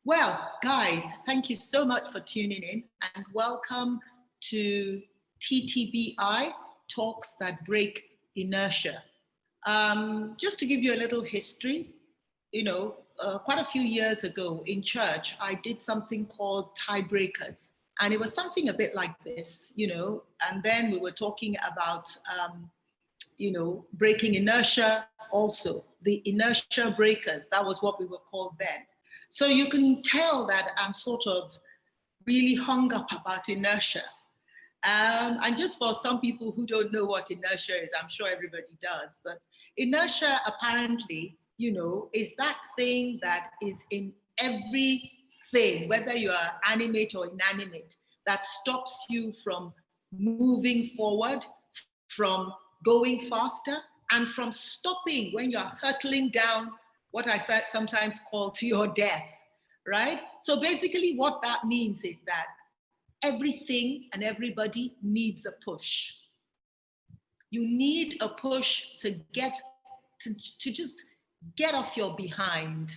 Well, guys, thank you so much for tuning in and welcome to TTBI, Talks That Break Inertia. Just to give you a little history, quite a few years ago in church, I did something called tiebreakers. And it was something a bit like this, and then we were talking about, breaking inertia also, the inertia breakers. That was what we were called then. So you can tell that I'm sort of really hung up about inertia. And just for some people who don't know what inertia is, I'm sure everybody does, but inertia apparently, is that thing that is in everything, whether you are animate or inanimate, that stops you from moving forward, from going faster, and from stopping when you're hurtling down what I sometimes call to your death, right? So basically what that means is that everything and everybody needs a push. You need a push to just get off your behind,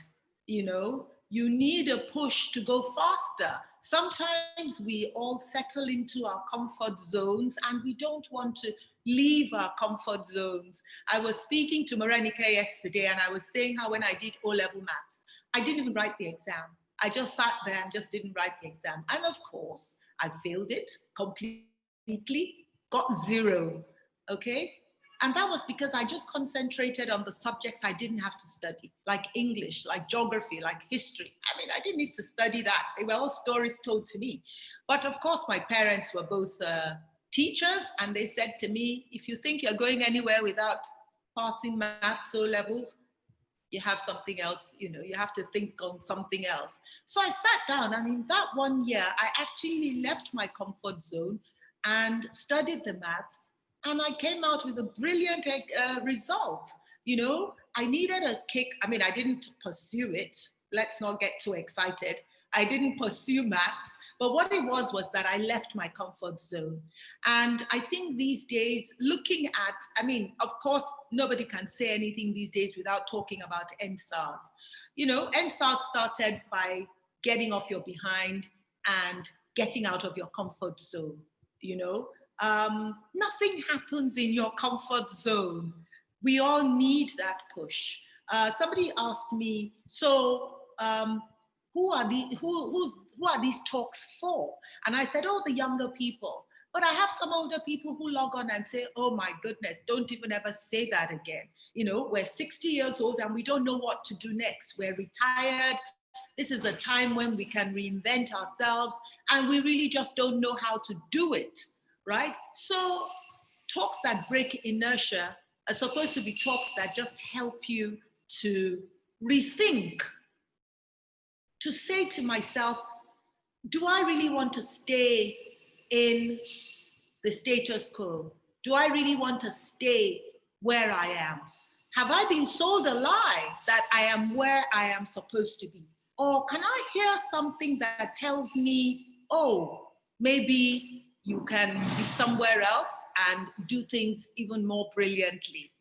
You need a push to go faster. Sometimes we all settle into our comfort zones and we don't want to leave our comfort zones. I was speaking to Morenike yesterday and I was saying how when I did O-level maths, I didn't even write the exam. I just sat there and just didn't write the exam. And of course, I failed it completely, got 0, okay? And that was because I just concentrated on the subjects I didn't have to study, like English, like geography, like history. I mean, I didn't need to study that. They were all stories told to me. But of course, my parents were both teachers, and they said to me, if you think you're going anywhere without passing maths O levels, you have something else, you have to think on something else. So I sat down, and in that 1 year, I actually left my comfort zone and studied the maths, and I came out with a brilliant result. I needed a kick. I mean, I didn't pursue it. Let's not get too excited. I didn't pursue maths. But what it was that I left my comfort zone. And I think these days, looking at, of course, nobody can say anything these days without talking about NSARS. NSARS started by getting off your behind and getting out of your comfort zone. Nothing happens in your comfort zone. We all need that push. Somebody asked me, so who are these talks for? And I said, oh, the younger people. But I have some older people who log on and say, oh my goodness, don't even ever say that again. We're 60 years old and we don't know what to do next. We're retired. This is a time when we can reinvent ourselves and we really just don't know how to do it, right? So talks that break inertia are supposed to be talks that just help you to rethink, to say to myself, do I really want to stay in the status quo? Do I really want to stay where I am? Have I been sold a lie that I am where I am supposed to be? Or can I hear something that tells me, oh, maybe you can be somewhere else and do things even more brilliantly?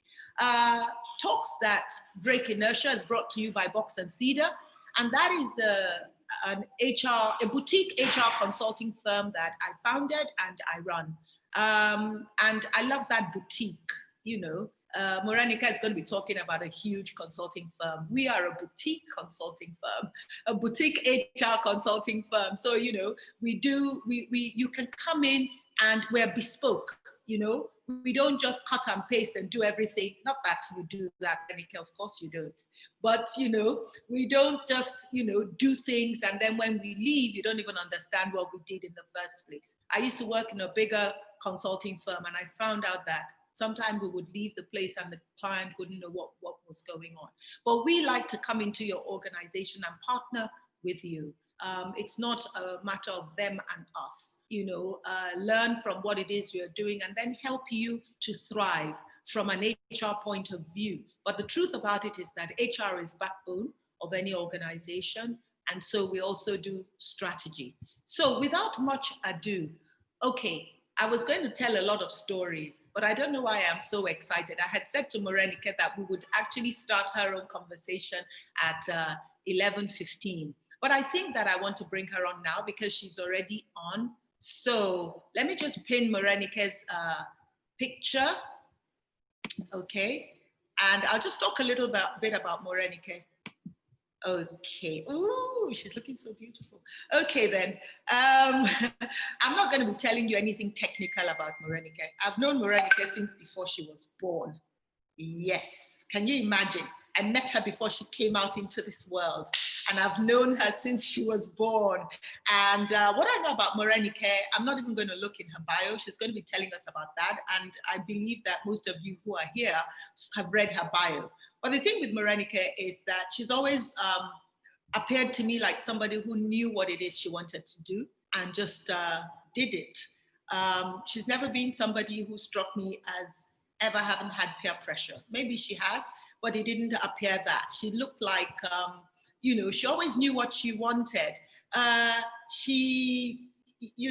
Talks that break inertia is brought to you by Box and Cedar. And that is a boutique HR consulting firm that I founded and I run. And I love that boutique, Morenike is going to be talking about a huge consulting firm. We are a boutique consulting firm, a boutique HR consulting firm. So, you can come in and we're bespoke, We don't just cut and paste and do everything. Not that you do that, Morenike, of course you don't. But, we don't just, do things and then when we leave, you don't even understand what we did in the first place. I used to work in a bigger consulting firm and I found out that sometimes we would leave the place and the client wouldn't know what was going on. But we like to come into your organization and partner with you. It's not a matter of them and us, learn from what it is you're doing and then help you to thrive from an HR point of view. But the truth about it is that HR is backbone of any organization. And so we also do strategy. So without much ado, okay, I was going to tell a lot of stories, but I don't know why I'm so excited. I had said to Morenike that we would actually start her own conversation at 11:15. But I think that I want to bring her on now because she's already on. So let me just pin Morenike's picture. Okay. And I'll just talk a little bit about Morenike. Okay. Ooh, she's looking so beautiful. Okay, then. I'm not going to be telling you anything technical about Morenike. I've known Morenike since before she was born. Yes. Can you imagine? I met her before she came out into this world, and I've known her since she was born. And what I know about Morenike, I'm not even going to look in her bio. She's going to be telling us about that. And I believe that most of you who are here have read her bio. But the thing with Morenike is that she's always appeared to me like somebody who knew what it is she wanted to do and just did it. She's never been somebody who struck me as ever having had peer pressure. Maybe she has, but it didn't appear that. She looked like, she always knew what she wanted.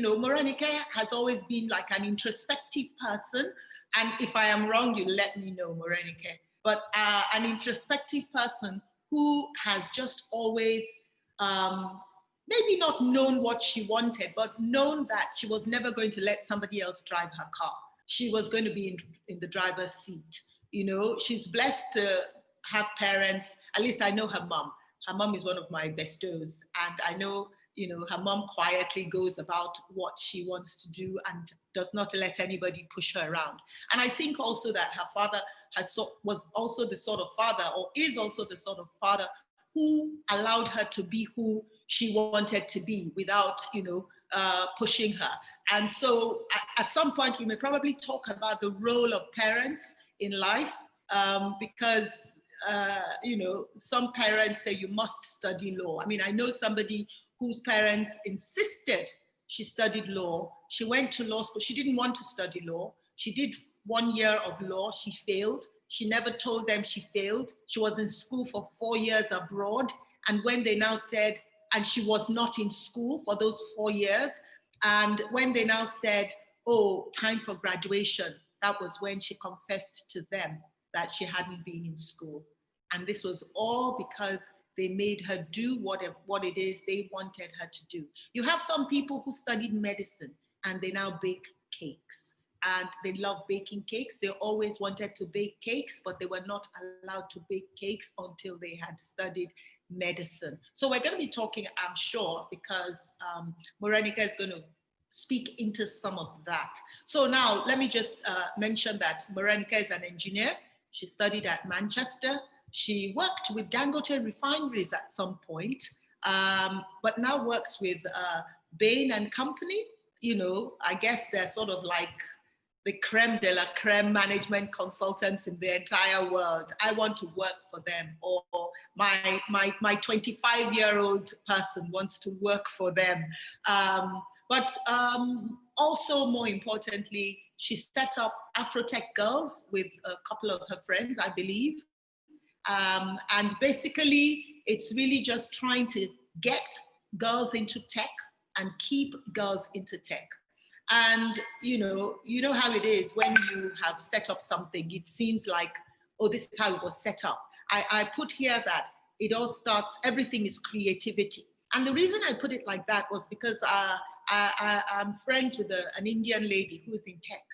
Morenike has always been like an introspective person. And if I am wrong, you let me know, Morenike. But an introspective person who has just always maybe not known what she wanted, but known that she was never going to let somebody else drive her car. She was going to be in the driver's seat. She's blessed to have parents. At least I know her mom. Her mom is one of my bestos. And I know, her mom quietly goes about what she wants to do and does not let anybody push her around. And I think also that her father was also the sort of father, or is also the sort of father, who allowed her to be who she wanted to be without, pushing her. And so at some point, we may probably talk about the role of parents in life, because, some parents say you must study law. I mean, I know somebody whose parents insisted she studied law. She went to law school. She didn't want to study law. She did 1 year of law. She failed. She never told them she failed. She was in school for 4 years abroad. And when they now said, and she was not in school for those 4 years, and when they now said, oh, time for graduation, that was when she confessed to them that she hadn't been in school. And this was all because they made her do what it is they wanted her to do. You have some people who studied medicine and they now bake cakes. And they love baking cakes. They always wanted to bake cakes, but they were not allowed to bake cakes until they had studied medicine. So we're going to be talking, I'm sure, because Morenike is going to speak into some of that. So now let me just mention that Morenike is an engineer. She studied at Manchester. She worked with Dangote refineries at some point, but now works with Bain and Company. I guess they're sort of like the creme de la creme management consultants in the entire world. I want to work for them, or my 25-year-old person wants to work for them. But also, more importantly, she set up Afro-Tech Girls with a couple of her friends, I believe. And basically, it's really just trying to get girls into tech and keep girls into tech. And you know how it is when you have set up something, it seems like, oh, this is how it was set up. I put here that it all starts, everything is creativity. And the reason I put it like that was because I'm friends with an Indian lady who is in tech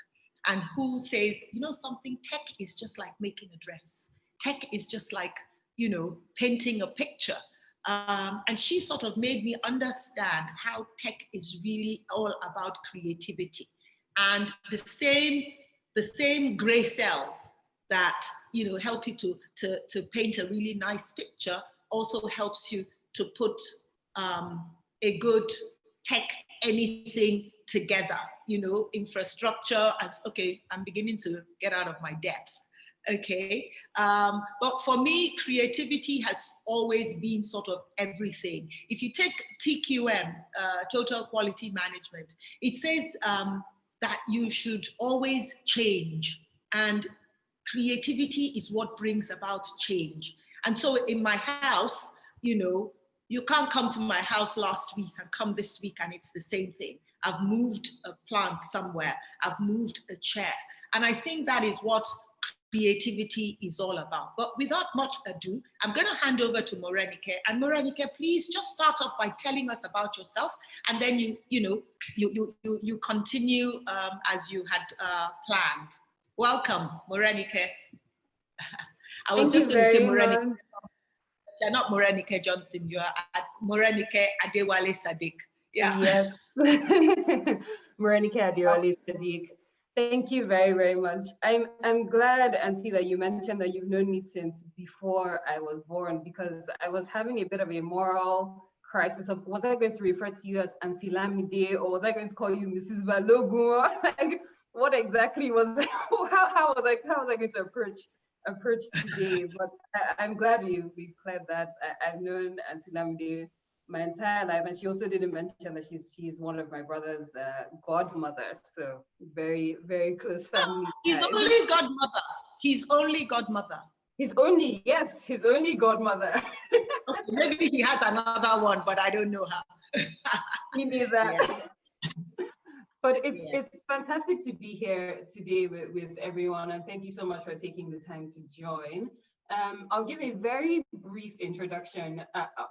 and who says, something, tech is just like making a dress. Tech is just like, painting a picture. And she sort of made me understand how tech is really all about creativity. And the same gray cells that help you to paint a really nice picture also helps you to put a good tech anything together, infrastructure. And okay, I'm beginning to get out of my depth. Okay, but for me, creativity has always been sort of everything. If you take TQM, Total Quality Management, it says that you should always change, and creativity is what brings about change. And so in my house, you can't come to my house last week and come this week and it's the same thing. I've moved a plant somewhere, I've moved a chair. And I think that is what creativity is all about. But without much ado, I'm going to hand over to Morenike. And Morenike, please just start off by telling us about yourself, and then you continue as you had planned. Welcome, Morenike. I was just going to say Morenike. You're not Morenike Johnson. You are Morenike Adewale-Sadik. Yeah. Yes. Morenike Adewale-Sadik. Thank you very, very much. I'm glad, Auntie, that you mentioned that you've known me since before I was born, because I was having a bit of a moral crisis of, was I going to refer to you as Auntie Lamide, or was I going to call you Mrs. Balogun? Like, what exactly was how was I going to approach today? But I'm glad we cleared that. I've known Auntie Lamide my entire life, and she also didn't mention that she's one of my brother's godmothers, so very, very close family. He's only godmother. He's only godmother. His only godmother. Okay, maybe he has another one, but I don't know how. Me neither. Yes. But it's fantastic to be here today with everyone, and thank you so much for taking the time to join. I'll give a very brief introduction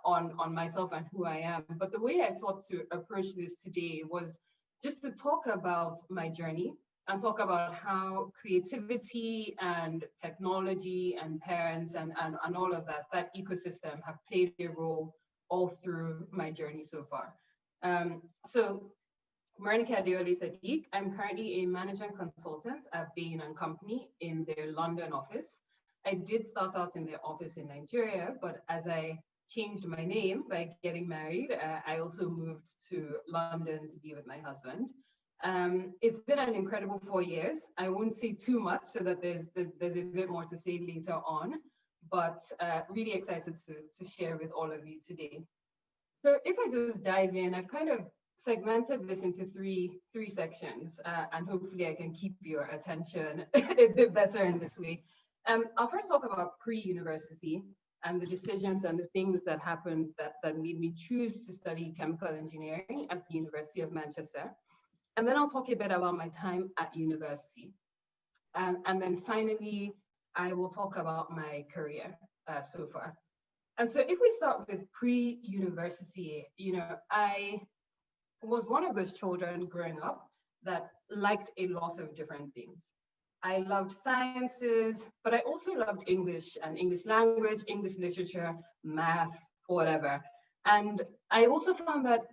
on myself and who I am, but the way I thought to approach this today was just to talk about my journey and talk about how creativity and technology and parents and all of that ecosystem have played a role all through my journey so far. So Morenike Adewale-Sadik, I'm currently a management consultant at Bain and Company in their London office. I did start out in their office in Nigeria, but as I changed my name by getting married, I also moved to London to be with my husband. It's been an incredible 4 years. I won't say too much so that there's a bit more to say later on, but really excited to share with all of you today. So if I just dive in, I've kind of segmented this into three sections, and hopefully I can keep your attention a bit better in this way. I'll first talk about pre-university and the decisions and the things that happened that made me choose to study chemical engineering at the University of Manchester. And then I'll talk a bit about my time at university. And then finally, I will talk about my career so far. And so if we start with pre-university, I was one of those children growing up that liked a lot of different things. I loved sciences, but I also loved English and English language, English literature, math, whatever. And I also found that,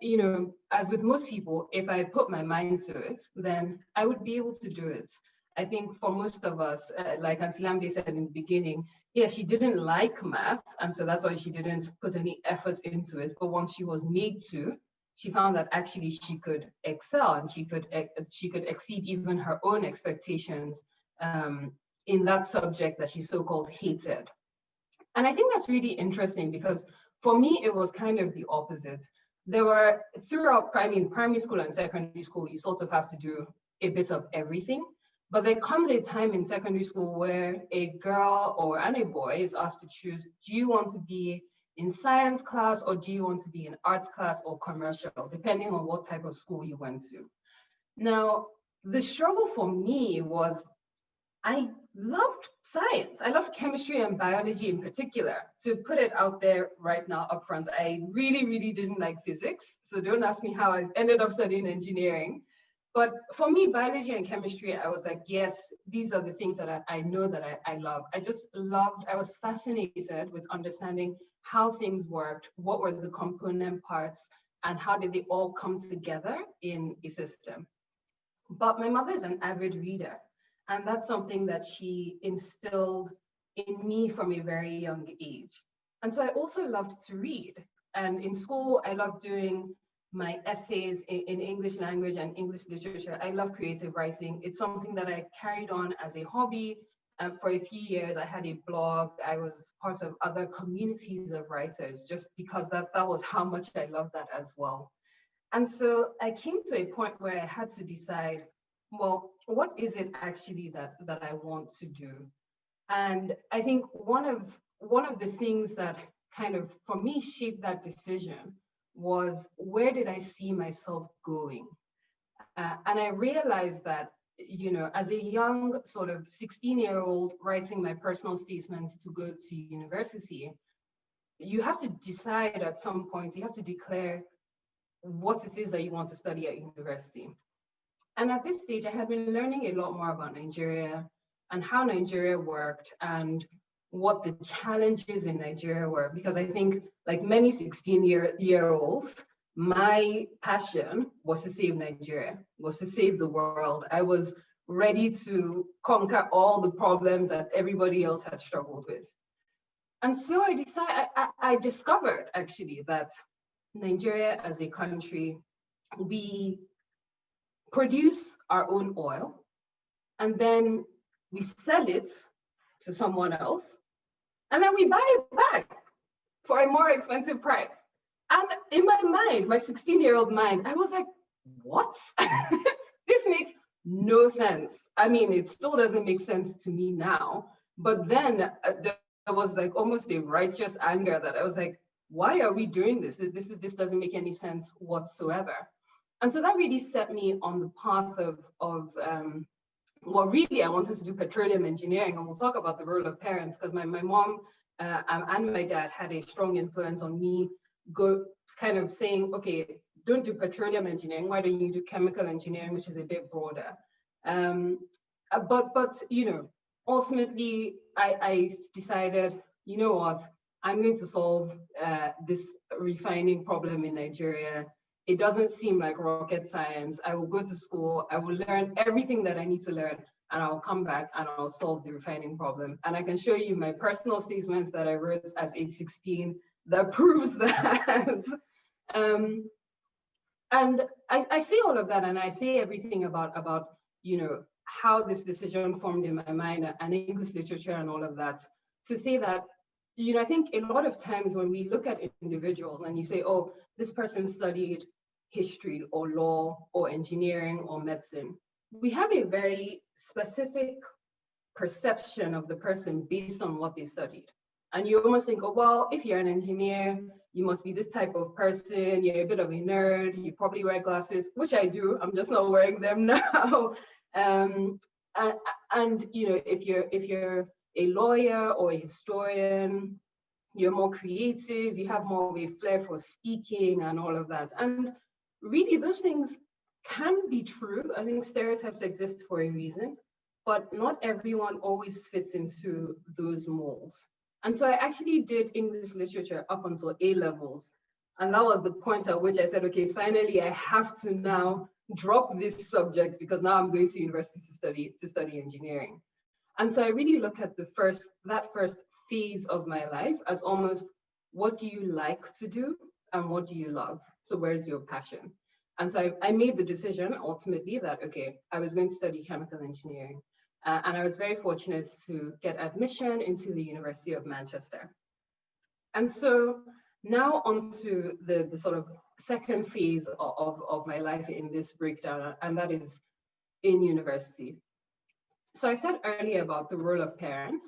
as with most people, if I put my mind to it, then I would be able to do it. I think for most of us, like Auntie Lamide said in the beginning, yes, she didn't like math, and so that's why she didn't put any effort into it. But once she was made to, she found that actually she could excel and she could exceed even her own expectations in that subject that she so-called hated. And I think that's really interesting because for me, it was kind of the opposite. There were, throughout primary school and secondary school, you sort of have to do a bit of everything. But there comes a time in secondary school where a girl and a boy is asked to choose, do you want to be in science class or do you want to be in arts class or commercial, depending on what type of school you went to. Now, the struggle for me was I loved science. I loved chemistry and biology in particular. To put it out there right now up front, I really, really didn't like physics. So don't ask me how I ended up studying engineering. But for me, biology and chemistry, I was like, yes, these are the things that I know that I love. I was fascinated with understanding how things worked, what were the component parts, and how did they all come together in a system. But my mother is an avid reader, and that's something that she instilled in me from a very young age. And so I also loved to read. And in school, I loved doing my essays in English language and English literature. I love creative writing. It's something that I carried on as a hobby. For a few years, I had a blog. I was part of other communities of writers just because that was how much I loved that as well. And so I came to a point where I had to decide, well, what is it actually that I want to do? And I think one of the things that kind of, for me, shaped that decision was, where did I see myself going? And I realized that you know, as a young sort of 16-year-old writing my personal statements to go to university, you have to decide at some point, you have to declare what it is that you want to study at university. And at this stage, I had been learning a lot more about Nigeria and how Nigeria worked and what the challenges in Nigeria were, because I think, like many 16-year-olds, my passion was to save Nigeria, was to save the world. I was ready to conquer all the problems that everybody else had struggled with. And so I discovered actually that Nigeria as a country, we produce our own oil, and then we sell it to someone else, and then we buy it back for a more expensive price. And in my mind, my 16-year-old mind, I was like, what? This makes no sense. I mean, it still doesn't make sense to me now, but then there was like almost a righteous anger that I was like, why are we doing this? This doesn't make any sense whatsoever. And so that really set me on the path of well, really, I wanted to do petroleum engineering, and we'll talk about the role of parents, because my mom and my dad had a strong influence on me, kind of saying, okay, don't do petroleum engineering, why don't you do chemical engineering, which is a bit broader. But you know, ultimately, I decided, you know what, I'm going to solve this refining problem in Nigeria. It doesn't seem like rocket science. I will go to school, I will learn everything that I need to learn, and I'll come back and I'll solve the refining problem. And I can show you my personal statements that I wrote as age 16 that proves that. And I say all of that, and I say everything about you know, how this decision formed in my mind, and English literature and all of that, to say that, you know, I think a lot of times when we look at individuals and you say, oh, this person studied history or law or engineering or medicine, we have a very specific perception of the person based on what they studied. And you almost think, oh, well, if you're an engineer, you must be this type of person, you're a bit of a nerd, you probably wear glasses, which I do, I'm just not wearing them now. And you know, if you're a lawyer or a historian, you're more creative, you have more of a flair for speaking and all of that. And really, those things can be true. I think stereotypes exist for a reason, but not everyone always fits into those molds. And so I actually did English literature up until A levels. And that was the point at which I said, okay, finally, I have to now drop this subject, because now I'm going to university to study engineering. And so I really look at that first phase of my life as almost, what do you like to do and what do you love? So where's your passion? And so I made the decision ultimately that, okay, I was going to study chemical engineering. And I was very fortunate to get admission into the University of Manchester. And so now onto the sort of second phase of my life in this breakdown, and that is in university. So I said earlier about the role of parents.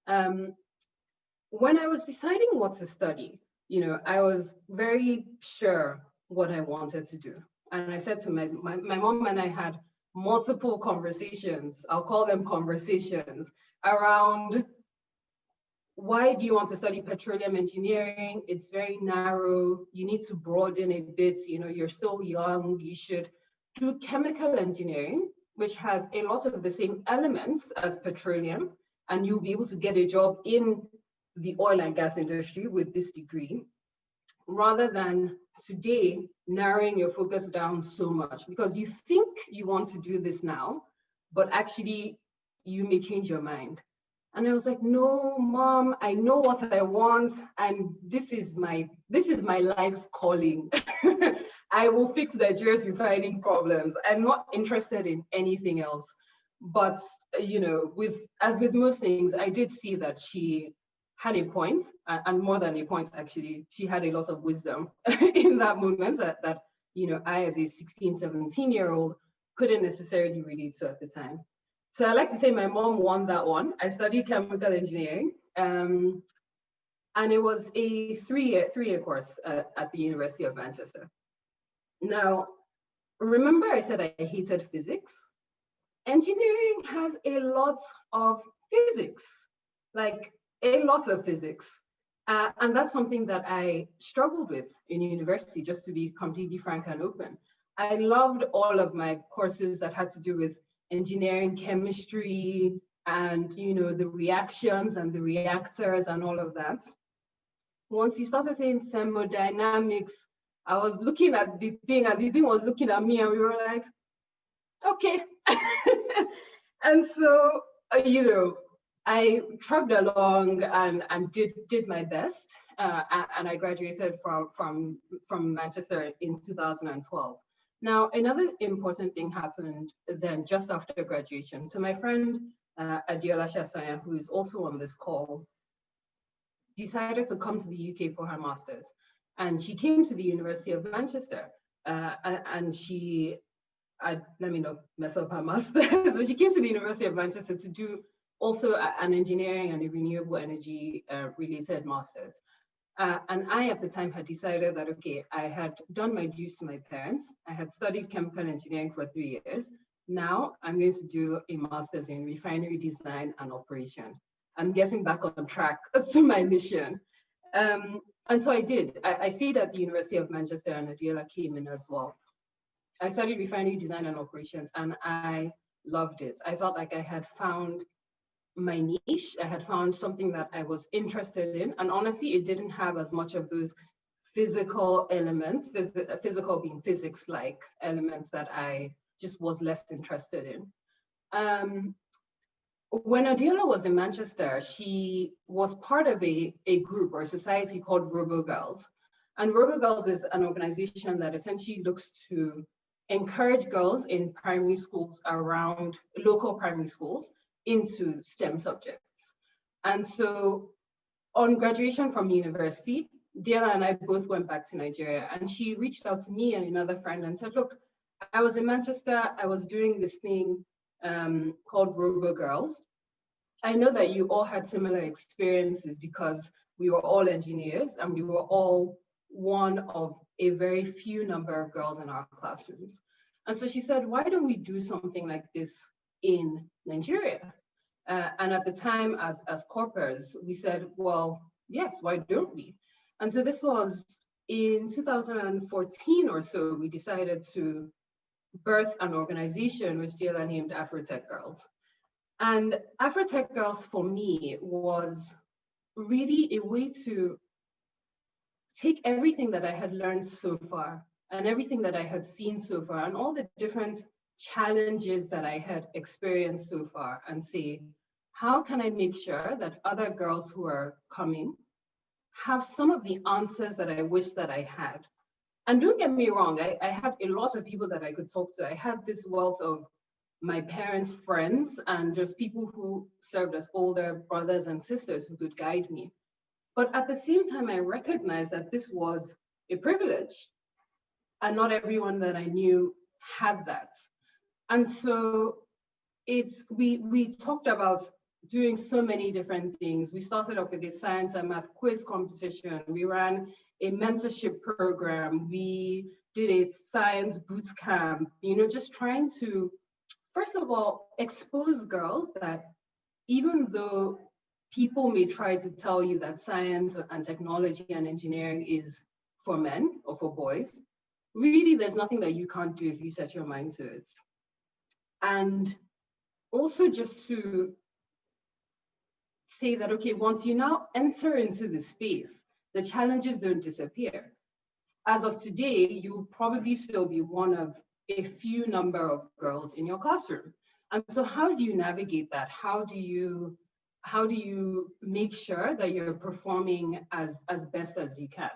When I was deciding what to study, you know, I was very sure what I wanted to do. And I said to my mom, and I had multiple conversations, I'll call them conversations, around, why do you want to study petroleum engineering? It's very narrow, you need to broaden a bit, you know, you're still young, you should do chemical engineering, which has a lot of the same elements as petroleum, and you'll be able to get a job in the oil and gas industry with this degree, rather than today narrowing your focus down so much, because you think you want to do this now, but actually you may change your mind. And I was like, no, Mom, I know what I want, and this is my life's calling. I will fix Nigeria's refining problems. I'm not interested in anything else. But you know, as with most things, I did see that she had a point, and more than a point, actually, she had a lot of wisdom in that moment that you know, I, as a 16, 17-year-old, couldn't necessarily relate to at the time. So I like to say my mom won that one. I studied chemical engineering, and it was a three-year course at the University of Manchester. Now, remember I said I hated physics? engineering has a lot of physics, like a lot of physics. And that's something that I struggled with in university, just to be completely frank and open. I loved all of my courses that had to do with engineering, chemistry, and the reactions and the reactors and all of that. Once you started saying thermodynamics, I was looking at the thing and the thing was looking at me, and we were like, okay. And so, I trudged along and did my best, and I graduated from Manchester in 2012. Now, another important thing happened then just after graduation. So my friend Adewale-Sadik, who is also on this call, decided to come to the UK for her master's, and she came to the University of Manchester, and she. Let me not mess up her master. So she came to the University of Manchester to do also an engineering and a renewable energy related master's. And I, at the time, had decided that, okay, I had done my dues to my parents. I had studied chemical engineering for 3 years. Now I'm going to do a master's in refinery design and operation. I'm getting back on track to my mission. And so I did. I stayed at the University of Manchester, and Adewale came in as well. I studied refinery design and operations, and I loved it. I felt like I had found my niche. I had found something that I was interested in. And honestly, it didn't have as much of those physical elements, physical being physics-like elements, that I just was less interested in. When Adewale was in Manchester, she was part of a group or a society called Robo Girls. And Robo Girls is an organization that essentially looks to encourage girls in primary schools around local primary schools into STEM subjects. And so on graduation from university, Adewale and I both went back to Nigeria, and she reached out to me and another friend and said, look, I was in Manchester, I was doing this thing called Robo Girls. I know that you all had similar experiences because we were all engineers and we were all one of a very few number of girls in our classrooms. And so she said, why don't we do something like this in Nigeria? And at the time, as corpers, we said, well, yes, why don't we? And so this was in 2014 or so, we decided to birth an organization which Adewale named Afro-Tech Girls. And Afro-Tech Girls for me was really a way to take everything that I had learned so far and everything that I had seen so far and all the different challenges that I had experienced so far and say, how can I make sure that other girls who are coming have some of the answers that I wish that I had? And don't get me wrong, I had a lot of people that I could talk to. I had this wealth of my parents' friends and just people who served as older brothers and sisters who could guide me. But at the same time, I recognized that this was a privilege and not everyone that I knew had that. And so we talked about doing so many different things. We started off with a science and math quiz competition. We ran a mentorship program. We did a science boot camp, just trying to, first of all, expose girls that even though people may try to tell you that science and technology and engineering is for men or for boys, really there's nothing that you can't do if you set your mind to it. And also just to say that, okay, once you now enter into the space, the challenges don't disappear. As of today, you will probably still be one of a few number of girls in your classroom. And so how do you navigate that? How do you make sure that you're performing as best as you can?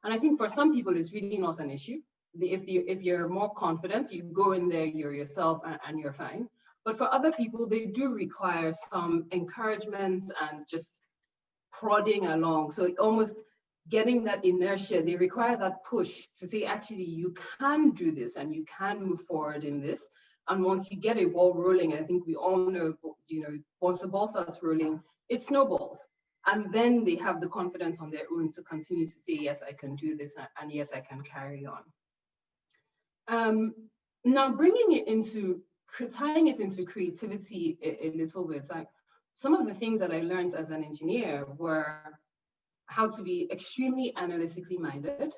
And I think for some people, it's really not an issue. If you're more confident, you go in there, you're yourself and you're fine. But for other people, they do require some encouragement and just prodding along. So almost getting that inertia, they require that push to say, actually, you can do this and you can move forward in this. And once you get a ball rolling, I think we all know, once the ball starts rolling, it snowballs. And then they have the confidence on their own to continue to say, yes, I can do this, and yes, I can carry on. Now, bringing it into tying it into creativity a little bit, like some of the things that I learned as an engineer were how to be extremely analytically minded,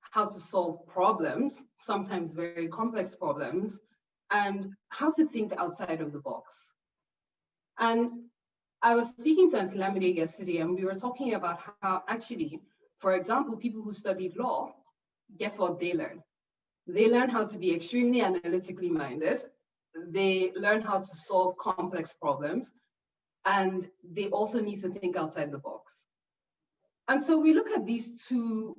how to solve problems, sometimes very complex problems, and how to think outside of the box. And I was speaking to Lamide yesterday, and we were talking about how actually, for example, people who studied law, guess what they learn? They learn how to be extremely analytically minded. They learn how to solve complex problems, and they also need to think outside the box. And so we look at these two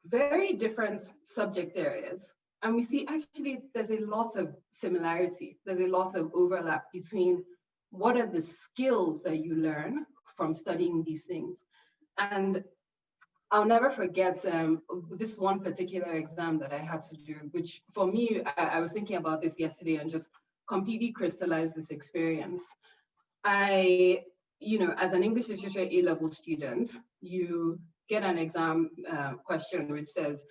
very different subject areas, and we see actually there's a lot of similarity. There's a lot of overlap between what are the skills that you learn from studying these things. And I'll never forget this one particular exam that I had to do, which for me, I was thinking about this yesterday and just completely crystallized this experience. As an English literature A-level student, you get an exam question which says,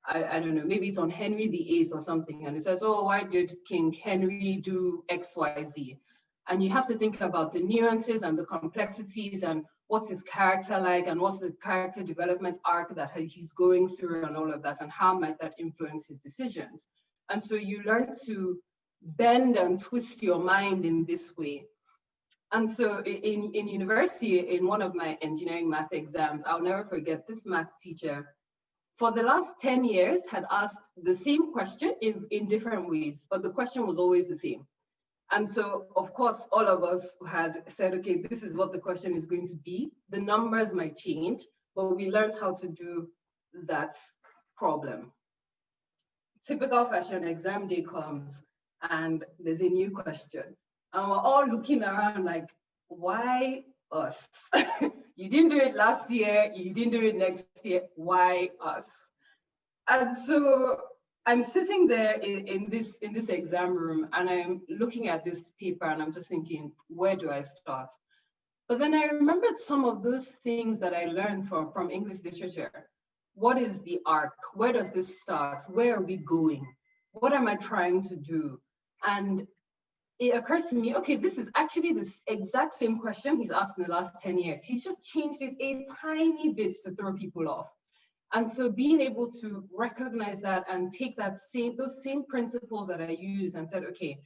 I don't know, maybe it's on Henry VIII or something, and it says, oh, why did King Henry do X, Y, Z? And you have to think about the nuances and the complexities and what's his character like and what's the character development arc that he's going through and all of that, and how might that influence his decisions. And so you learn to bend and twist your mind in this way. And so in university, in one of my engineering math exams, I'll never forget this math teacher for the last 10 years had asked the same question in different ways, but the question was always the same. And so, of course, all of us had said, okay, this is what the question is going to be. The numbers might change, but we learned how to do that problem. Typical fashion, exam day comes and there's a new question. And we're all looking around like, why us? You didn't do it last year, you didn't do it next year, why us? And so I'm sitting there in this exam room and I'm looking at this paper and I'm just thinking, where do I start? But then I remembered some of those things that I learned from English literature. What is the arc? Where does this start? Where are we going? What am I trying to do? And it occurs to me, okay, this is actually this exact same question he's asked in the last 10 years. He's just changed it a tiny bit to throw people off. And so being able to recognize that and take those same principles that I used and said, okay,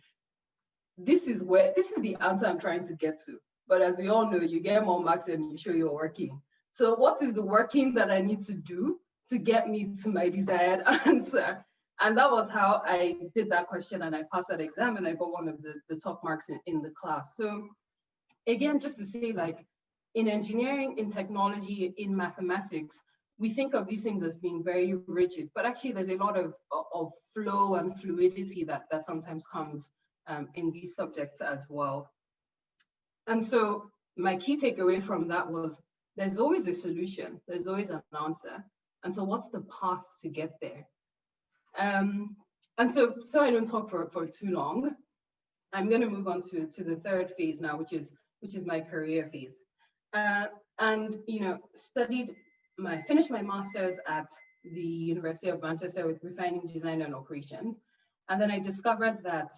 this is the answer I'm trying to get to. But as we all know, you get more marks and you show you're working. So what is the working that I need to do to get me to my desired answer? And that was how I did that question, and I passed that exam and I got one of the top marks in the class. So again, just to say, like, in engineering, in technology, in mathematics, we think of these things as being very rigid, but actually there's a lot of flow and fluidity that sometimes comes in these subjects as well. And so my key takeaway from that was there's always a solution, there's always an answer. And so what's the path to get there? And so I don't talk for too long, I'm going to move on to the third phase now, which is my career phase. And finished my master's at the University of Manchester with refining design and operations. And then I discovered that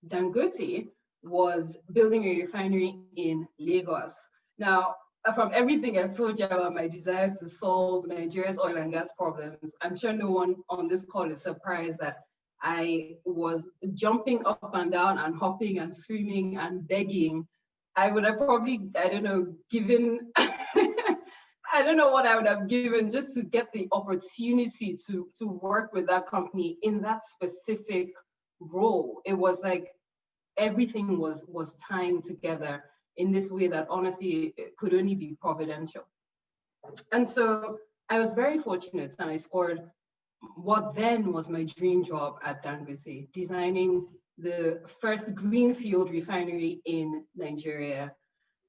Dangote was building a refinery in Lagos. Now, from everything I've told you about my desire to solve Nigeria's oil and gas problems, I'm sure no one on this call is surprised that I was jumping up and down and hopping and screaming and begging. I would have probably, I don't know, given, I don't know what I would have given just to get the opportunity to work with that company in that specific role. It was like everything was tying together in this way that honestly it could only be providential. And so I was very fortunate and I scored what then was my dream job at Dangote, designing the first greenfield refinery in Nigeria.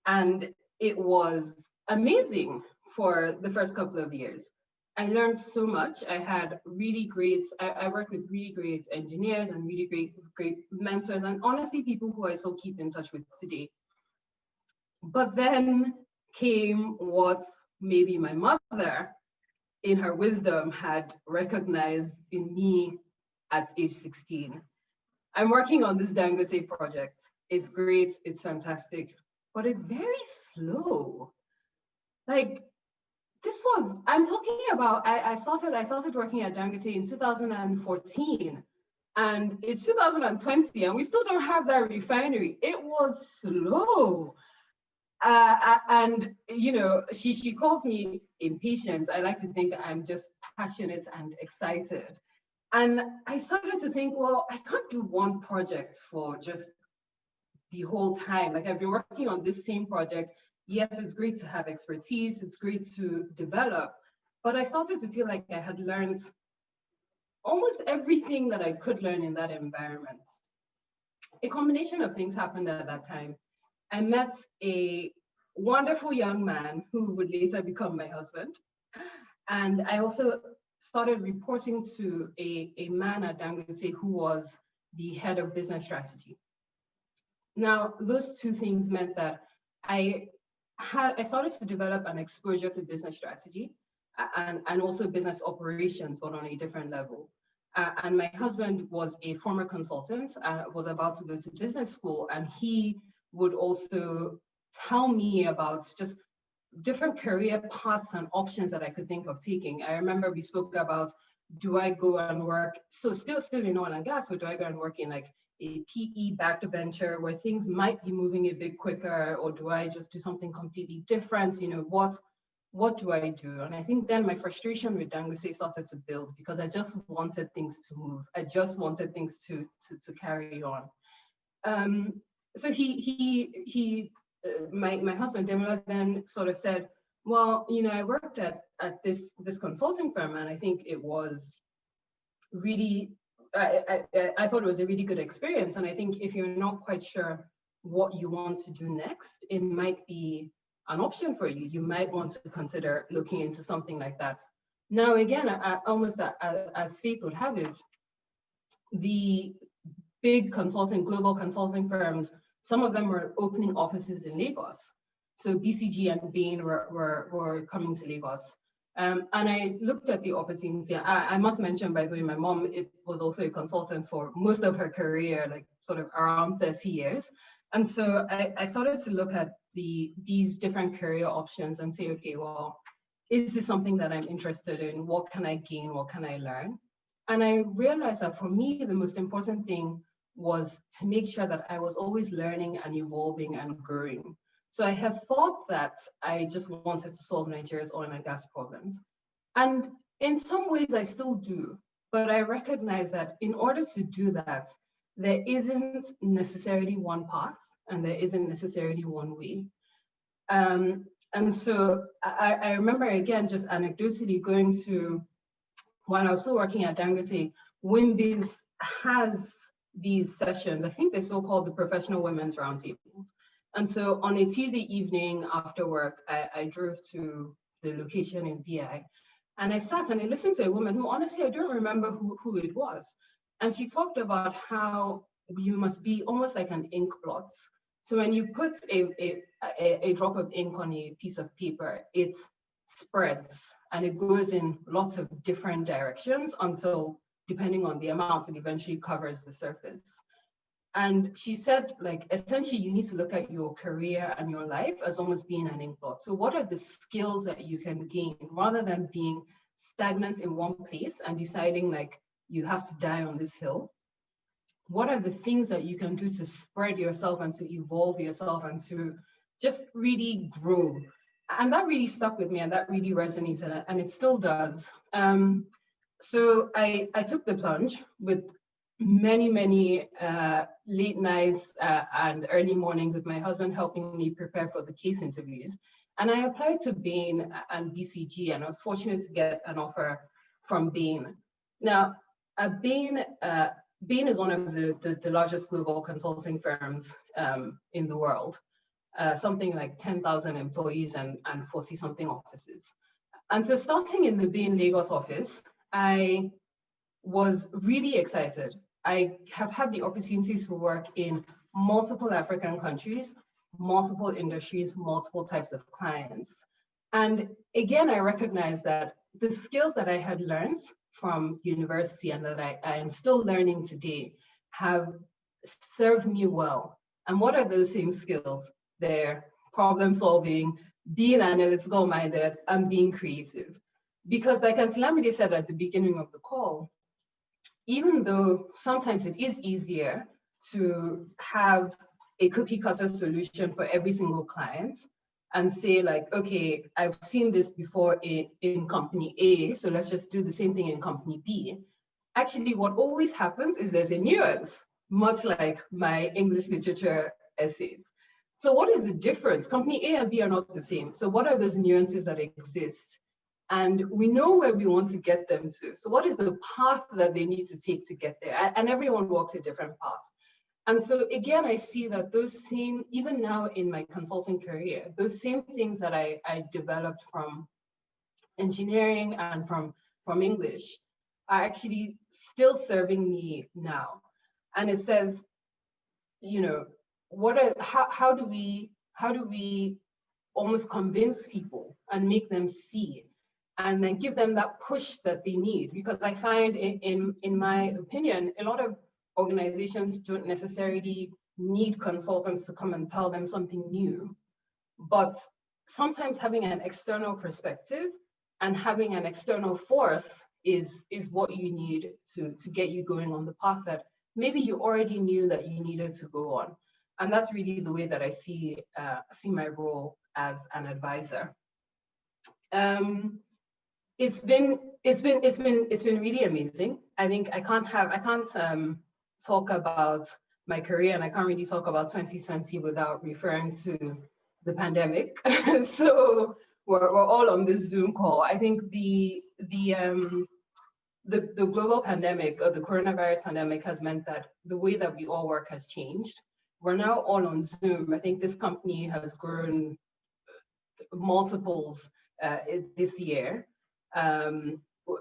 And it was amazing for the first couple of years. I learned so much. I had really great, I worked with really great engineers and really great mentors, and honestly, people who I still keep in touch with today. But then came what maybe my mother, in her wisdom, had recognized in me at age 16. I'm working on this Dangote project. It's great, it's fantastic, but it's very slow. Like, I'm talking about, I started working at Dangote in 2014, and it's 2020, and we still don't have that refinery. It was slow. And you know, she calls me impatient. I like to think I'm just passionate and excited. And I started to think, well, I can't do one project for just the whole time. Like, I've been working on this same project. Yes, it's great to have expertise, it's great to develop, but I started to feel like I had learned almost everything that I could learn in that environment. A combination of things happened at that time. I met a wonderful young man who would later become my husband. And I also started reporting to a man at Dangote who was the head of business strategy. Now, those two things meant that I started to develop an exposure to business strategy and also business operations, but on a different level. And my husband was a former consultant, was about to go to business school, and he would also tell me about just different career paths and options that I could think of taking. I remember we spoke about, do I go and work, so still in oil and gas, or do I go and work in like a PE-backed venture where things might be moving a bit quicker, or do I just do something completely different? You know, what do I do? And I think then my frustration with Dangote started to build, because I just wanted things to move. I just wanted things to carry on. So my husband Adewale then sort of said, well, you know, I worked at this consulting firm, and I think it was really, I thought it was a really good experience. And I think if you're not quite sure what you want to do next, it might be an option for you. You might want to consider looking into something like that. Now, again, almost as fate would have it, the big global consulting firms, some of them were opening offices in Lagos. So BCG and Bain were coming to Lagos. And I looked at the opportunity. I must mention, by the way, my mom was also a consultant for most of her career, like sort of around 30 years. And so I started to look at these different career options and say, okay, well, is this something that I'm interested in? What can I gain? What can I learn? And I realized that for me, the most important thing was to make sure that I was always learning and evolving and growing. So I have thought that I just wanted to solve Nigeria's oil and gas problems. And in some ways I still do, but I recognize that in order to do that, there isn't necessarily one path and there isn't necessarily one way. And so I remember, again, just anecdotally going to, while I was still working at Dangote, Wimbiz has these sessions. I think they're so called the Professional Women's Roundtable. And so on a Tuesday evening after work, I drove to the location in VI, and I sat and I listened to a woman who, honestly, I don't remember who it was. And she talked about how you must be almost like an ink blot. So when you put a drop of ink on a piece of paper, it spreads and it goes in lots of different directions until, depending on the amount, it eventually covers the surface. And she said, like, essentially, you need to look at your career and your life as almost being an ink blot. So what are the skills that you can gain rather than being stagnant in one place and deciding like you have to die on this hill? What are the things that you can do to spread yourself and to evolve yourself and to just really grow? And that really stuck with me, and that really resonated, and it still does. So I took the plunge with many late nights and early mornings with my husband helping me prepare for the case interviews. And I applied to Bain and BCG, and I was fortunate to get an offer from Bain. Now, Bain is one of the largest global consulting firms in the world, something like 10,000 employees and 40-something offices. And so starting in the Bain Lagos office, I was really excited. I have had the opportunity to work in multiple African countries, multiple industries, multiple types of clients. And again, I recognize that the skills that I had learned from university and that I am still learning today have serve me well. And what are those same skills? They're problem solving, being analytical minded, and being creative. Because like Auntie Lamide said at the beginning of the call, even though sometimes it is easier to have a cookie cutter solution for every single client and say like, okay, I've seen this before in company A, so let's just do the same thing in company B. Actually, what always happens is there's a nuance, much like my English literature essays. So what is the difference? Company A and B are not the same. So what are those nuances that exist? And we know where we want to get them to. So what is the path that they need to take to get there? And everyone walks a different path. And so again, I see that those same, even now in my consulting career, those same things that I developed from engineering and from English are actually still serving me now. And it says, you know, how do we almost convince people and make them see and then give them that push that they need? Because I find in my opinion, a lot of organizations don't necessarily need consultants to come and tell them something new, but sometimes having an external perspective and having an external force is what you need to get you going on the path that maybe you already knew that you needed to go on. And that's really the way that I see my role as an advisor. It's been really amazing. I think I can't talk about my career, and I can't really talk about 2020 without referring to the pandemic. So we're all on this Zoom call. I think the global pandemic, or the coronavirus pandemic, has meant that the way that we all work has changed. We're now all on Zoom. I think this company has grown multiples this year.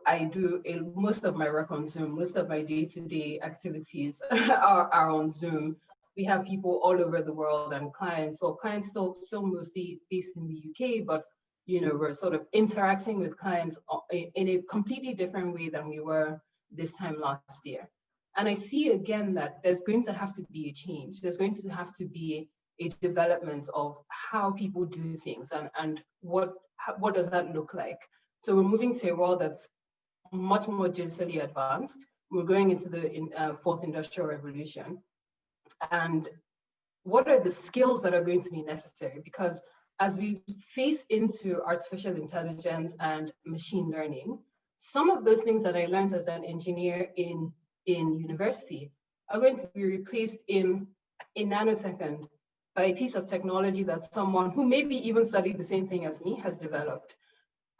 I do most of my work on Zoom. Most of my day-to-day activities are on Zoom. We have people all over the world and clients. So clients still mostly based in the UK, but you know, we're sort of interacting with clients in a completely different way than we were this time last year. And I see again that there's going to have to be a change. There's going to have to be a development of how people do things and what does that look like. So we're moving to a world that's much more digitally advanced. We're going into the fourth industrial revolution. And what are the skills that are going to be necessary? Because as we face into artificial intelligence and machine learning, some of those things that I learned as an engineer in university are going to be replaced in a nanosecond by a piece of technology that someone who maybe even studied the same thing as me has developed.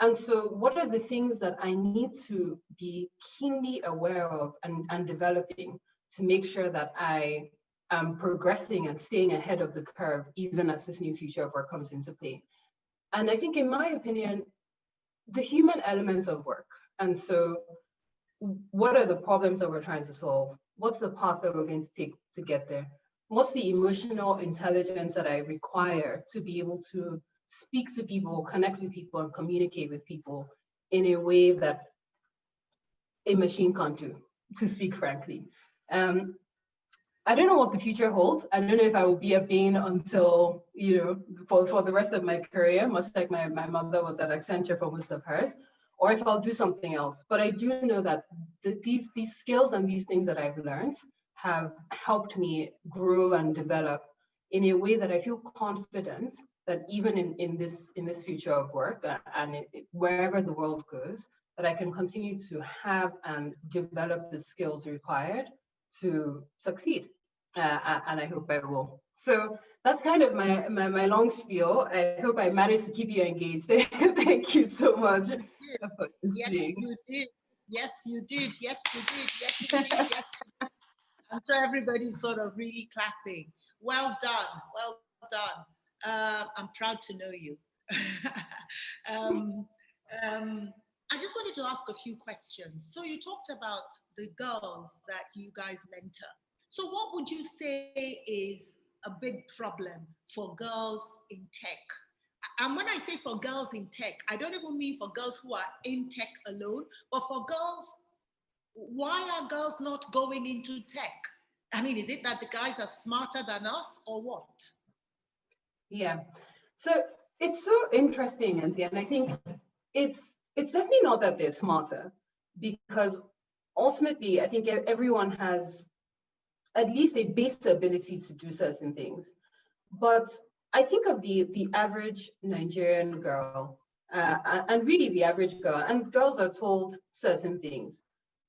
And so what are the things that I need to be keenly aware of and developing to make sure that I am progressing and staying ahead of the curve, even as this new future of work comes into play? And I think, in my opinion, the human elements of work. And so what are the problems that we're trying to solve? What's the path that we're going to take to get there? What's the emotional intelligence that I require to be able to speak to people, connect with people, and communicate with people in a way that a machine can't do, to speak frankly? I don't know what the future holds. I don't know if I will be at Bain until, for the rest of my career, much like my mother was at Accenture for most of hers, or if I'll do something else. But I do know that these skills and these things that I've learned have helped me grow and develop in a way that I feel confident that even in this future of work and wherever the world goes, that I can continue to have and develop the skills required to succeed. And I hope I will. So that's kind of my long spiel. I hope I managed to keep you engaged. Thank you so much. Yes, you did. Yes, you did. Yes, you did. Yes, you did. Yes. I'm sure everybody's sort of really clapping. Well done. Well done. I'm proud to know you. I just wanted to ask a few questions. So you talked about the girls that you guys mentor. So what would you say is a big problem for girls in tech? And when I say for girls in tech, I don't even mean for girls who are in tech alone, but for girls, why are girls not going into tech? I mean, is it that the guys are smarter than us or what? Yeah. So it's so interesting, Auntie, and I think it's definitely not that they're smarter, because ultimately, I think everyone has at least a base ability to do certain things. But I think of the average Nigerian girl, and really the average girl, and girls are told certain things.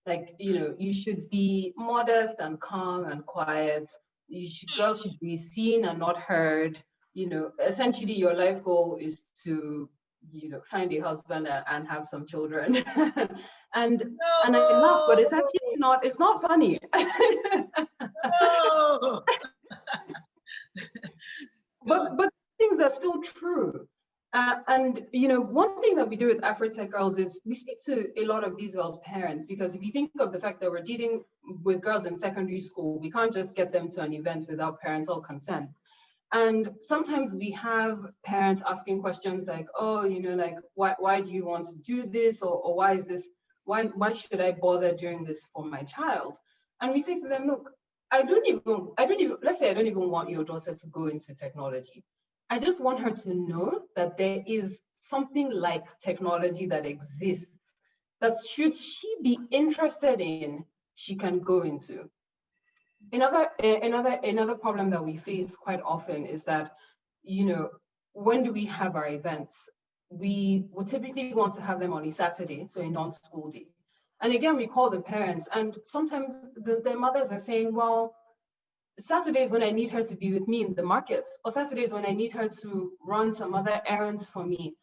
Like, you should be modest and calm and quiet. Girls should be seen and not heard. Essentially your life goal is to, find a husband and have some children. and No! I laugh, but it's actually not, it's not funny. No! but things are still true. And one thing that we do with Afro-Tech girls is we speak to a lot of these girls' parents, because if you think of the fact that we're dealing with girls in secondary school, we can't just get them to an event without parental consent. And sometimes we have parents asking questions like, oh, like, why do you want to do this? Or why is this, why should I bother doing this for my child? And we say to them, look, I don't even, let's say I don't even want your daughter to go into technology. I just want her to know that there is something like technology that exists, that should she be interested in, she can go into. Another problem that we face quite often is that, when do we have our events? We would typically want to have them on a Saturday, so a non-school day. And again, we call the parents, and sometimes their mothers are saying, well, Saturdays when I need her to be with me in the markets, or Saturdays when I need her to run some other errands for me.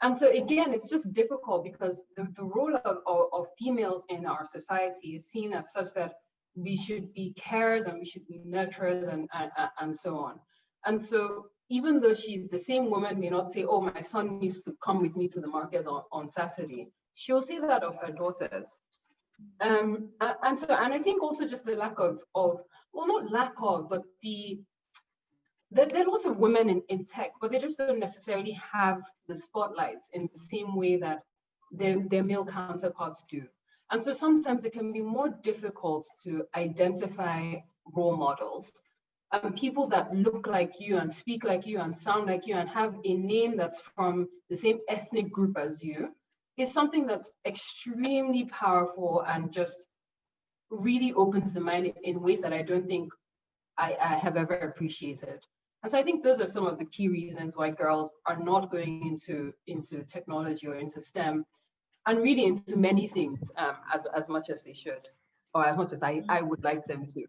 And so again, it's just difficult because the role of females in our society is seen as such that we should be carers and we should be nurturers and so on. And so even though the same woman may not say, oh, my son needs to come with me to the markets on Saturday, she'll say that of her daughters. And I think also just the lack of well, not lack of, but there are lots of women in tech, but they just don't necessarily have the spotlights in the same way that their male counterparts do. And so sometimes it can be more difficult to identify role models, people that look like you and speak like you and sound like you and have a name that's from the same ethnic group as you, is something that's extremely powerful and just really opens the mind in ways that I don't think I have ever appreciated. And so I think those are some of the key reasons why girls are not going into technology or into STEM, and really into many things as much as they should, or as much as I would like them to.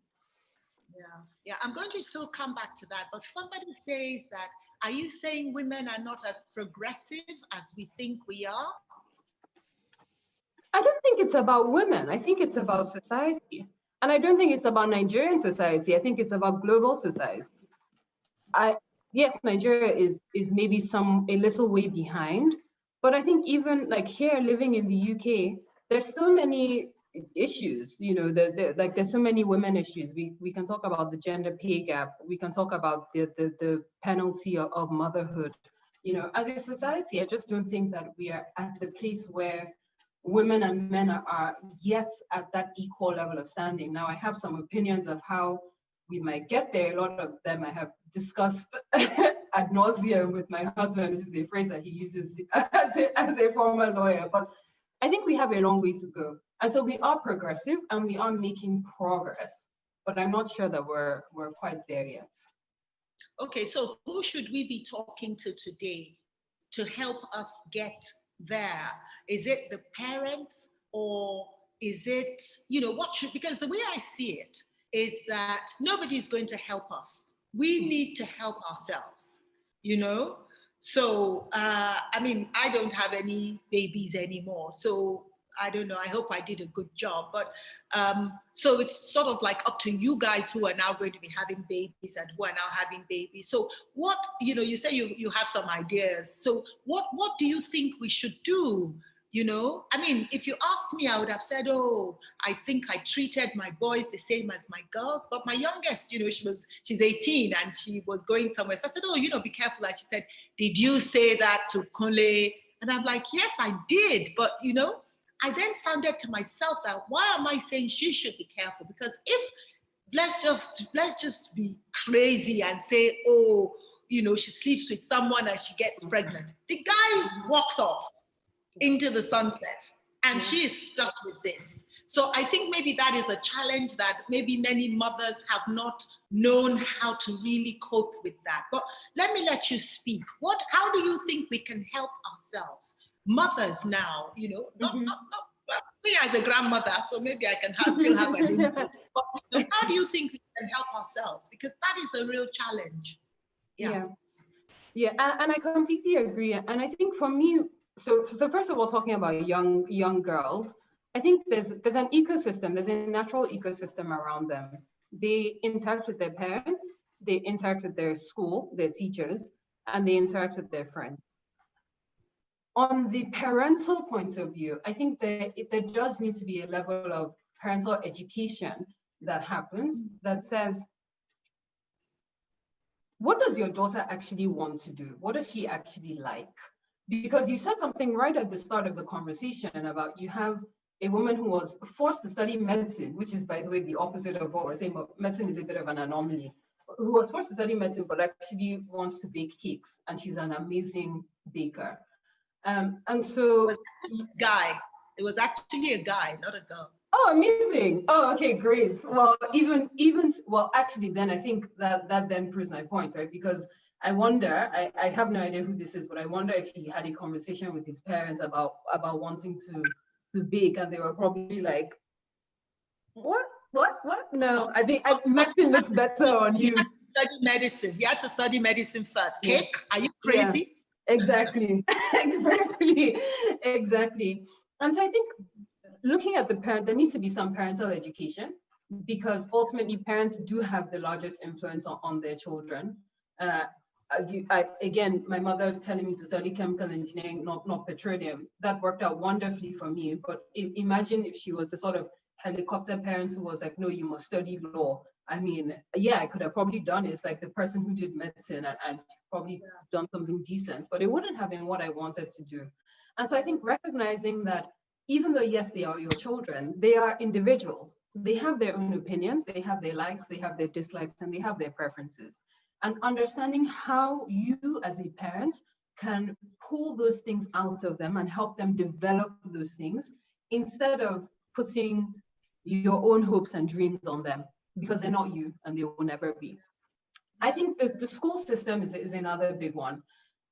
Yeah, I'm going to still come back to that, but somebody says that, are you saying women are not as progressive as we think we are? I don't think it's about women. I think it's about society. And I don't think it's about Nigerian society. I think it's about global society. Yes, Nigeria is maybe a little way behind, but I think even like here living in the UK, there's so many issues, there's so many women issues. We can talk about the gender pay gap. We can talk about the penalty of motherhood. As a society, I just don't think that we are at the place where women and men are yet at that equal level of standing. Now, I have some opinions of how we might get there. A lot of them I have discussed ad nauseum with my husband, which is a phrase that he uses as a former lawyer. But I think we have a long way to go. And so we are progressive and we are making progress, but I'm not sure that we're quite there yet. Okay, so who should we be talking to today to help us get there? Is it the parents, or is it, because the way I see it is that nobody's going to help us. We need to help ourselves, So, I don't have any babies anymore. So I don't know, I hope I did a good job. But so it's sort of like up to you guys who are now going to be having babies and who are now having babies. So what, you say you have some ideas. So what do you think we should do? If you asked me, I would have said, oh, I think I treated my boys the same as my girls. But my youngest, she's 18 and she was going somewhere. So I said, oh, be careful. And she said, did you say that to Kunle? And I'm like, yes, I did. But, I then sounded to myself that, why am I saying she should be careful? Because if let's just be crazy and say, oh, you know, she sleeps with someone and she gets pregnant. The guy walks off into the sunset, and she is stuck with this. So I think maybe that is a challenge that maybe many mothers have not known how to really cope with that. But let you speak. How do you think we can help ourselves? Mothers now, you know, not well, me as a grandmother, so maybe I can still have an input. But you know, how do you think we can help ourselves? Because that is a real challenge. Yeah, and I completely agree. And I think for me, so first of all, talking about young girls, I think there's an ecosystem, there's a natural ecosystem around them. They interact with their parents, they interact with their school, their teachers, and they interact with their friends. On the parental point of view, I think there does need to be a level of parental education that happens that says, what does your daughter actually want to do? What does she actually like? Because you said something right at the start of the conversation about you have a woman who was forced to study medicine, which is, by the way, the opposite of what we're saying, but medicine is a bit of an anomaly, who was forced to study medicine, but actually wants to bake cakes, and she's an amazing baker. And so it was actually a guy, not a girl. Oh, amazing. Oh, okay, great. Well, well, actually, then I think that then proves my point, right? Because I wonder, I have no idea who this is, but I wonder if he had a conversation with his parents about wanting to bake, and they were probably like, what? No, I think medicine looks better on you. Study medicine. You had to study medicine first. Cake? Are you crazy? Yeah, exactly. Exactly. And so I think, looking at the parent, there needs to be some parental education, because ultimately parents do have the largest influence on their children. Again, my mother telling me to study chemical engineering, not petroleum, that worked out wonderfully for me. But imagine if she was the sort of helicopter parents who was like, no, you must study law. I mean, yeah, I could have probably done it. It's like the person who did medicine and probably done something decent, but it wouldn't have been what I wanted to do. And so I think recognizing that even though, yes, they are your children, they are individuals. They have their own opinions, they have their likes, they have their dislikes, and they have their preferences. And understanding how you as a parent can pull those things out of them and help them develop those things, instead of putting your own hopes and dreams on them, because they're not you and they will never be. I think the school system is another big one.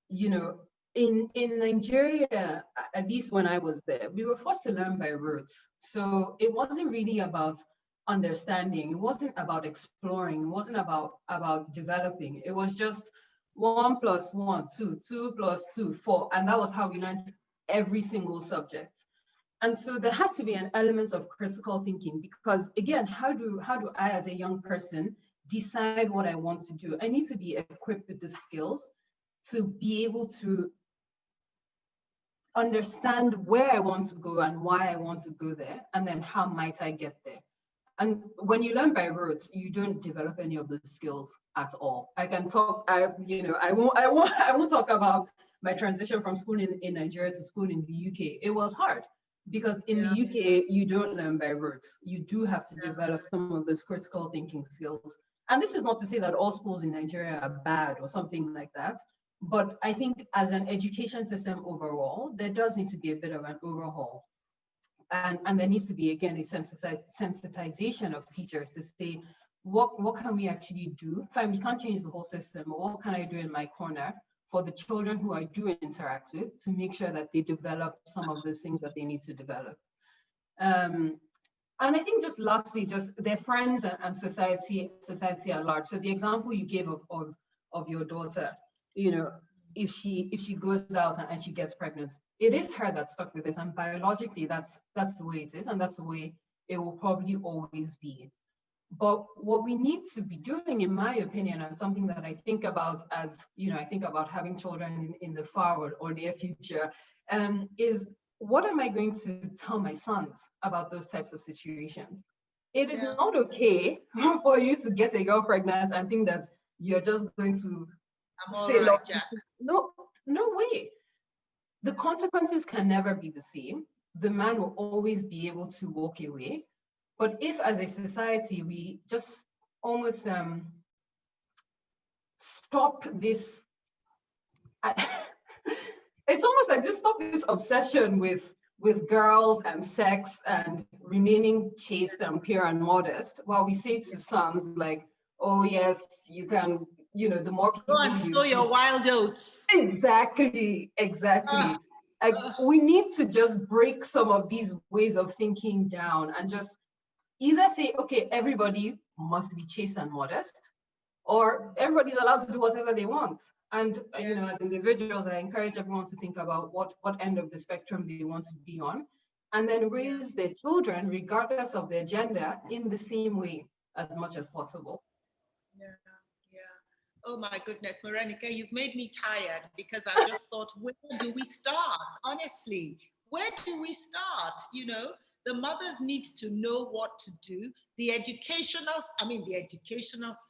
You know, in Nigeria, at least when I was there, we were forced to learn by rote. So it wasn't really about understanding. It wasn't about exploring. It wasn't about developing. It was just 1 + 1, 2, 2 + 2, 4. And that was how we learned every single subject. And so there has to be an element of critical thinking, because again, how do I as a young person decide what I want to do? I need to be equipped with the skills to be able to understand where I want to go and why I want to go there, and then how might I get there. And when you learn by rote, you don't develop any of those skills at all. I can talk, I won't talk about my transition from school in Nigeria to school in the UK. It was hard, because in the UK, you don't learn by rote. You do have to develop some of those critical thinking skills. And this is not to say that all schools in Nigeria are bad or something like that. But I think as an education system overall, there does need to be a bit of an overhaul. And there needs to be, again, a sensitization of teachers to say, what can we actually do? Fine, we can't change the whole system, but what can I do in my corner for the children who I do interact with to make sure that they develop some of those things that they need to develop? And I think just lastly, just their friends and society at large. So the example you gave of your daughter, you know, if she goes out and she gets pregnant, it is her that's stuck with it, and biologically that's the way it is, and that's the way it will probably always be. But what we need to be doing, in my opinion, and something that I think about as, you know, I think about having children in the far or near future, is what am I going to tell my sons about those types of situations? It is not okay for you to get a girl pregnant and think that you're just going to say, right, no way. The consequences can never be the same. The man will always be able to walk away. But if as a society, we just almost stop this, it's almost like just stop this obsession with girls and sex and remaining chaste and pure and modest, while we say to sons like, oh yes, you can, the more people Go and sow your wild oats. Exactly. Like, we need to just break some of these ways of thinking down and just either say, okay, everybody must be chaste and modest, or everybody's allowed to do whatever they want. And as individuals, I encourage everyone to think about what end of the spectrum they want to be on, and then raise their children, regardless of their gender, in the same way as much as possible. Oh my goodness, Morenike, you've made me tired, because I just thought, where do we start? Honestly, where do we start? The mothers need to know what to do. The educational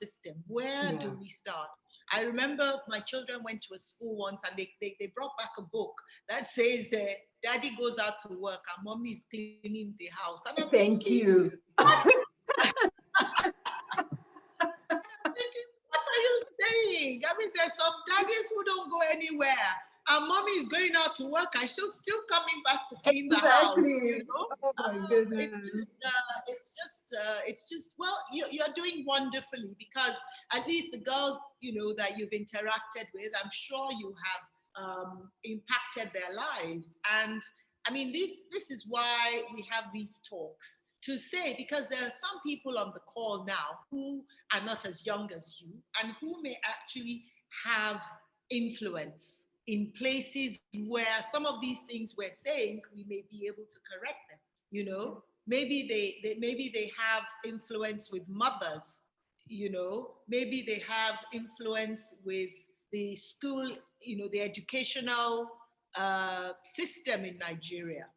system, where do we start? I remember my children went to a school once, and they brought back a book that says, Daddy goes out to work and Mommy is cleaning the house. And I'm Thank you. What are you saying? I mean, there's some daddies who don't go anywhere, and Mommy is going out to work, and she's still coming back to clean the house. Oh my goodness. It's just. Well, you're doing wonderfully, because at least the girls, that you've interacted with, I'm sure you have impacted their lives. And I mean, this is why we have these talks, to say, because there are some people on the call now who are not as young as you, and who may actually have influence in places where some of these things we're saying, we may be able to correct them. Maybe they have influence with mothers. Maybe they have influence with the school, the educational system in Nigeria.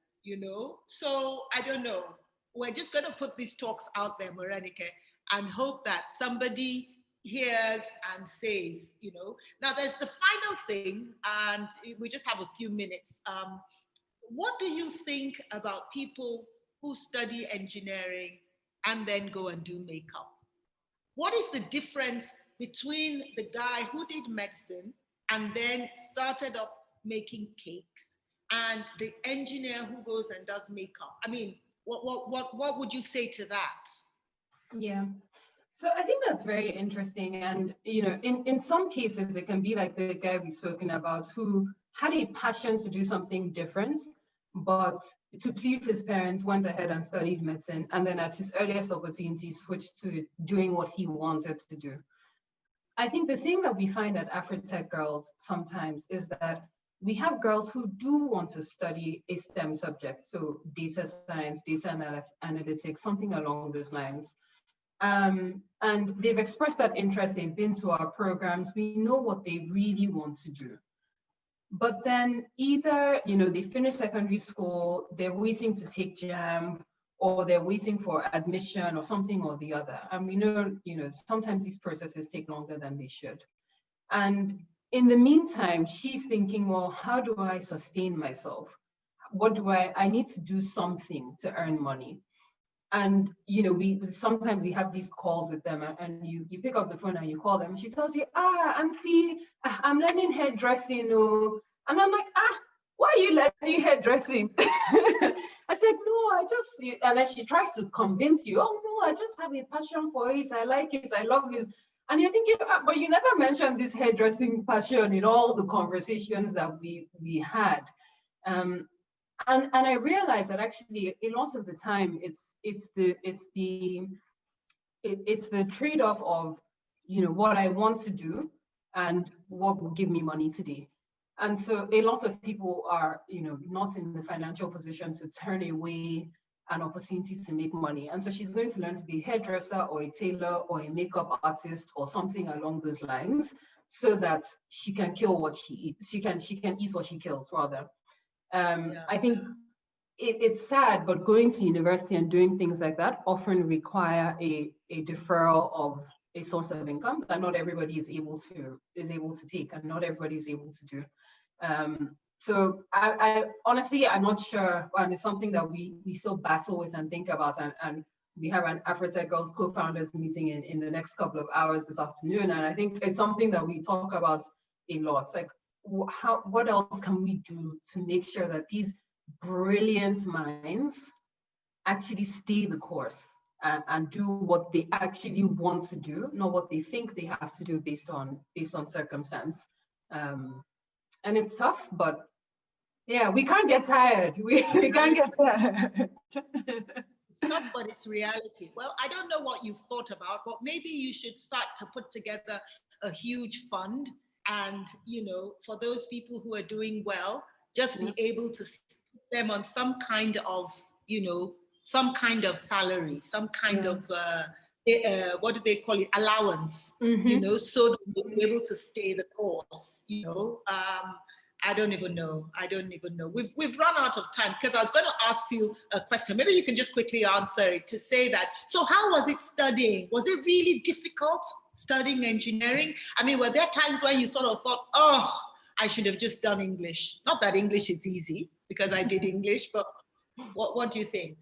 So I don't know. We're just going to put these talks out there, Morenike, and hope that somebody hears and says, Now, there's the final thing, and we just have a few minutes. What do you think about people who study engineering and then go and do makeup? What is the difference between the guy who did medicine and then started up making cakes, and the engineer who goes and does makeup? I mean, what would you say to that? Yeah. So I think that's very interesting. And, in some cases, it can be like the guy we've spoken about, who had a passion to do something different, but to please his parents, went ahead and studied medicine. And then at his earliest opportunity, switched to doing what he wanted to do. I think the thing that we find at Afro-Tech Girls sometimes is that we have girls who do want to study a STEM subject, so data science, data analytics, something along those lines. And they've expressed that interest. They've been to our programs. We know what they really want to do. But then either, they finish secondary school, they're waiting to take JAMB, or they're waiting for admission or something or the other. And we know, sometimes these processes take longer than they should. And in the meantime, she's thinking, well, how do I sustain myself? I need to do something to earn money. And we sometimes have these calls with them, and you pick up the phone and you call them, and she tells you, Auntie, I'm learning hairdressing. And I'm like, why are you learning hairdressing? I said, no, and then she tries to convince you, oh no, I just have a passion for it. I like it, I love it. And you're thinking, but you never mentioned this hairdressing passion in all the conversations that we had. And I realized that actually a lot of the time it's the trade-off of what I want to do and what will give me money today. And so a lot of people are not in the financial position to turn away an opportunity to make money. And so she's going to learn to be a hairdresser or a tailor or a makeup artist or something along those lines, so that she can kill what she eats. She can eat what she kills, rather. I think it's sad, but going to university and doing things like that often require a deferral of a source of income that not everybody is able to take, and not everybody is able to do. So I honestly, I'm not sure, and it's something that we still battle with and think about, and we have an Afro-Tech Girls co-founders meeting in the next couple of hours this afternoon. And I think it's something that we talk about a lot. It's like, what else can we do to make sure that these brilliant minds actually stay the course and do what they actually want to do, not what they think they have to do based on circumstance. And it's tough, but yeah, we can't get tired. We can't get tired. It's tough, but it's reality. Well, I don't know what you've thought about, but maybe you should start to put together a huge fund, and for those people who are doing well, just be able to put them on some kind of salary, some kind of what do they call it, allowance, so that they'll be able to stay the course. I don't even know. We've run out of time, because I was going to ask you a question. Maybe you can just quickly answer it, to say that, so how was it studying? Was it really difficult studying engineering? I mean, were there times when you sort of thought, oh, I should have just done English? Not that English is easy, because I did English, but what do you think?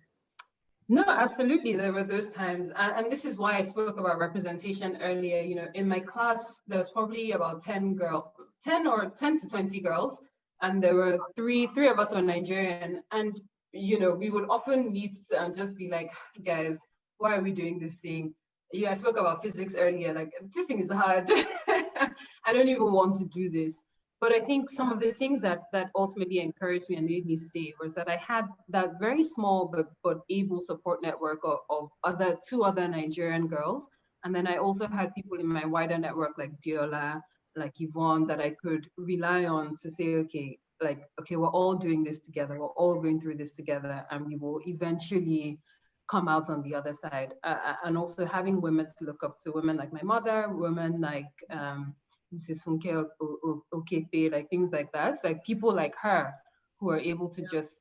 No, absolutely. There were those times. And this is why I spoke about representation earlier. In my class, there was probably about 10 to 20 girls. And there were three of us were Nigerian. And, we would often meet and just be like, guys, why are we doing this thing? I spoke about physics earlier. Like, this thing is hard. I don't even want to do this. But I think some of the things that ultimately encouraged me and made me stay was that I had that very small but able support network of two other Nigerian girls. And then I also had people in my wider network like Diola, like Yvonne, that I could rely on to say, okay, we're all doing this together. We're all going through this together, and we will eventually come out on the other side. And also having women to look up to, women like my mother, women like Mrs. Funke Okepe, like things like that. It's like people like her who are able to just,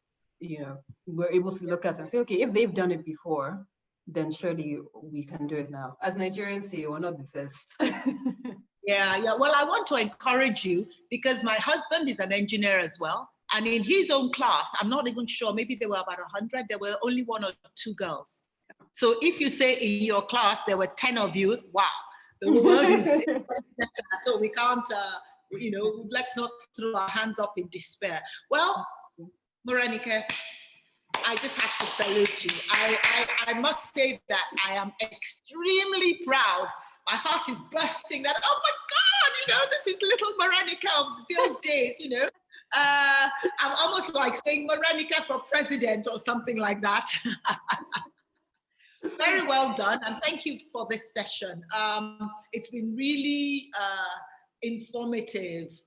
we're able to look at and say, okay, if they've done it before, then surely we can do it now. As Nigerians say, we're not the first. Yeah. Well, I want to encourage you, because my husband is an engineer as well. And in his own class, I'm not even sure, maybe there were about 100, there were only 1 or 2 girls. So if you say in your class there were 10 of you, wow. The world is so we can't, let's not throw our hands up in despair. Well, Morenike, I just have to salute you. I must say that I am extremely proud. My heart is bursting that, oh my God, this is little Morenike of those days, I'm almost like saying Morenike for president or something like that. Very well done, and thank you for this session. It's been really informative.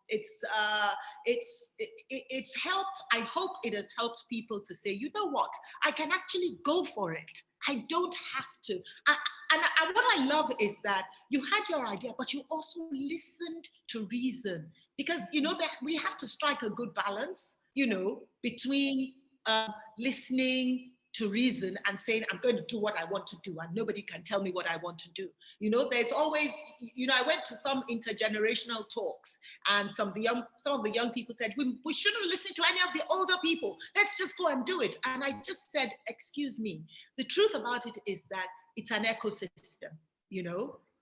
It's helped. I hope it has helped people to say, you know what, I can actually go for it. I don't have to. And what I love is that you had your idea, but you also listened to reason, because that we have to strike a good balance, between listening to reason and saying, I'm going to do what I want to do, and nobody can tell me what I want to do. There's always, I went to some intergenerational talks, and some of the young people said, we shouldn't listen to any of the older people. Let's just go and do it. And I just said, excuse me. The truth about it is that it's an ecosystem.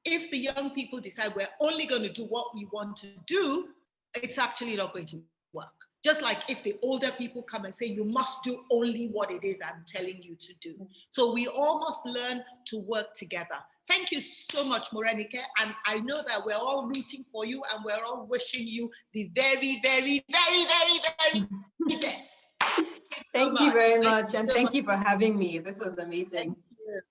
If the young people decide we're only going to do what we want to do, it's actually not going to work. Just like if the older people come and say, you must do only what it is I'm telling you to do. So we all must learn to work together. Thank you so much, Morenike. And I know that we're all rooting for you, and we're all wishing you the very, very, very, very, very best. Thank you very much. And thank you for having me. This was amazing.